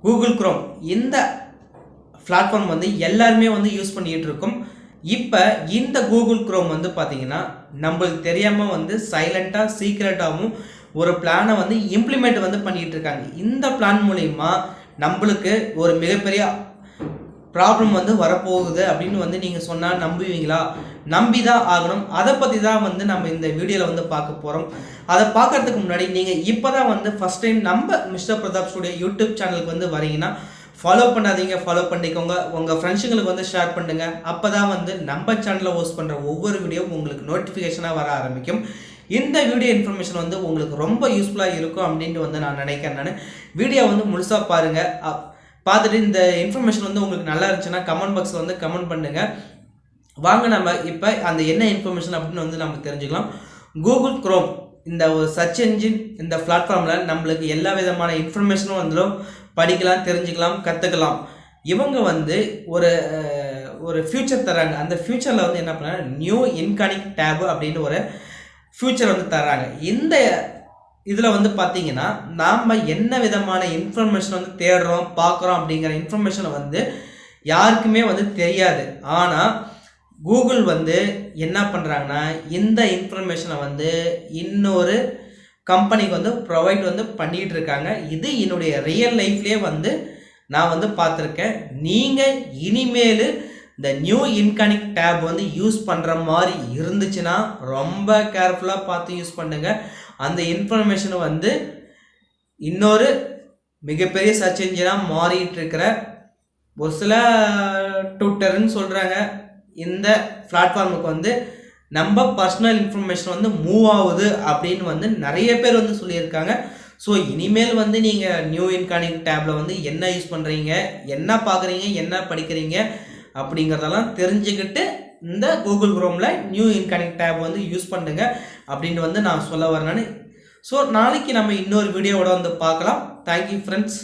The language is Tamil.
கூகுள் குரோம் இந்த பிளாட்ஃபார்ம் வந்து எல்லாருமே வந்து யூஸ் பண்ணிட்டு இருக்கோம். இப்போ இந்த கூகுள் குரோம் வந்து பார்த்தீங்கன்னா நம்மளுக்கு தெரியாமல் வந்து சைலண்ட்டாக சீக்ரெட்டாகவும் ஒரு பிளானை வந்து இம்ப்ளிமெண்ட் வந்து பண்ணிகிட்டு இருக்காங்க. இந்த பிளான் மூலிமா நம்மளுக்கு ஒரு மிகப்பெரிய ப்ராப்ளம் வந்து வரப்போகுது அப்படின்னு வந்து நீங்கள் சொன்னால் நம்புவீங்களா? நம்பி தான் ஆகணும். அதை பற்றி தான் வந்து நம்ம இந்த வீடியோவில் வந்து பார்க்க போகிறோம். அதை பார்க்கறதுக்கு முன்னாடி நீங்கள் இப்போ தான் வந்து ஃபஸ்ட் டைம் நம்ம மிஸ்டர் பிரதாப் ஸ்டுடியோ யூடியூப் சேனலுக்கு வந்து வரீங்கன்னா ஃபாலோ பண்ணாதீங்க, ஃபாலோ பண்ணிக்கோங்க. உங்கள் ஃப்ரெண்ட்ஸுங்களுக்கு வந்து ஷேர் பண்ணுங்கள். அப்போ தான் வந்து நம்ம சேனலில் ஹோஸ்ட் பண்ணுற ஒவ்வொரு வீடியோவும் உங்களுக்கு நோட்டிஃபிகேஷனாக வர ஆரம்பிக்கும். இந்த வீடியோ இன்ஃபர்மேஷன் வந்து உங்களுக்கு ரொம்ப யூஸ்ஃபுல்லாக இருக்கும் அப்படின்ட்டு வந்து நான் நினைக்கிறேன். நான் வீடியோ வந்து முழுசாக பாருங்கள். பார்த்துட்டு இந்த இன்ஃபர்மேஷன் வந்து உங்களுக்கு நல்லா இருந்துச்சுன்னா கமெண்ட் பாக்ஸில் வந்து கமெண்ட் பண்ணுங்கள். வாங்க நம்ம இப்போ அந்த என்ன இன்ஃபர்மேஷன் அப்படின்னு வந்து நம்ம தெரிஞ்சுக்கலாம். கூகுள் குரோம் இந்த ஒரு சர்ச் என்ஜின் இந்த பிளாட்ஃபார்மில் நம்மளுக்கு எல்லா விதமான இன்ஃபர்மேஷனும் வந்துடும். படிக்கலாம், தெரிஞ்சுக்கலாம், கற்றுக்கலாம். இவங்க வந்து ஒரு ஃபியூச்சர் தராங்க. அந்த ஃபியூச்சரில் வந்து என்ன பண்ணாங்க, நியூ இன்கனிக் டேபு அப்படின்னு ஒரு ஃபியூச்சர் வந்து தராங்க. இந்த இதில் வந்து பார்த்தீங்கன்னா நாம் என்ன விதமான இன்ஃபர்மேஷன் வந்து தேடுறோம், பார்க்குறோம் அப்படிங்கிற இன்ஃபர்மேஷனை வந்து யாருக்குமே வந்து தெரியாது. ஆனால் கூகுள் வந்து என்ன பண்ணுறாங்கன்னா இந்த இன்ஃபர்மேஷனை வந்து இன்னொரு கம்பெனிக்கு வந்து ப்ரொவைட் வந்து பண்ணிகிட்டு இருக்காங்க. இது என்னுடைய ரியல் லைஃப்லேயே வந்து நான் வந்து பார்த்துருக்கேன். நீங்கள் இனிமேல் இந்த நியூ இன்கனிக் டேப் வந்து யூஸ் பண்ணுற மாதிரி இருந்துச்சுன்னா ரொம்ப கேர்ஃபுல்லாக பார்த்து யூஸ் பண்ணுங்கள். அந்த இன்ஃபர்மேஷனை வந்து இன்னொரு மிகப்பெரிய சர்ச் என்ஜினாக மாறிட்டு இருக்கிற ஒரு சில ட்விட்டர்னு சொல்கிறாங்க இந்த பிளாட்ஃபார்முக்கு வந்து நம்ம பர்சனல் இன்ஃபர்மேஷன் வந்து மூவ் ஆகுது அப்படின்னு வந்து நிறைய பேர் வந்து சொல்லியிருக்காங்க. ஸோ இனிமேல் வந்து நீங்கள் நியூ இன்கனிக் டேப்பில் வந்து என்ன யூஸ் பண்ணுறீங்க, என்ன பார்க்குறீங்க, என்ன படிக்கிறீங்க அப்படிங்கிறதெல்லாம் தெரிஞ்சுக்கிட்டு இந்த கூகுள் குரோமில் நியூ இன்கனிக் டேப் வந்து யூஸ் பண்ணுங்க அப்படின்னு வந்து நான் சொல்ல வரேன். ஸோ நாளைக்கு நம்ம இன்னொரு வீடியோவோட வந்து பார்க்கலாம். Thank you friends.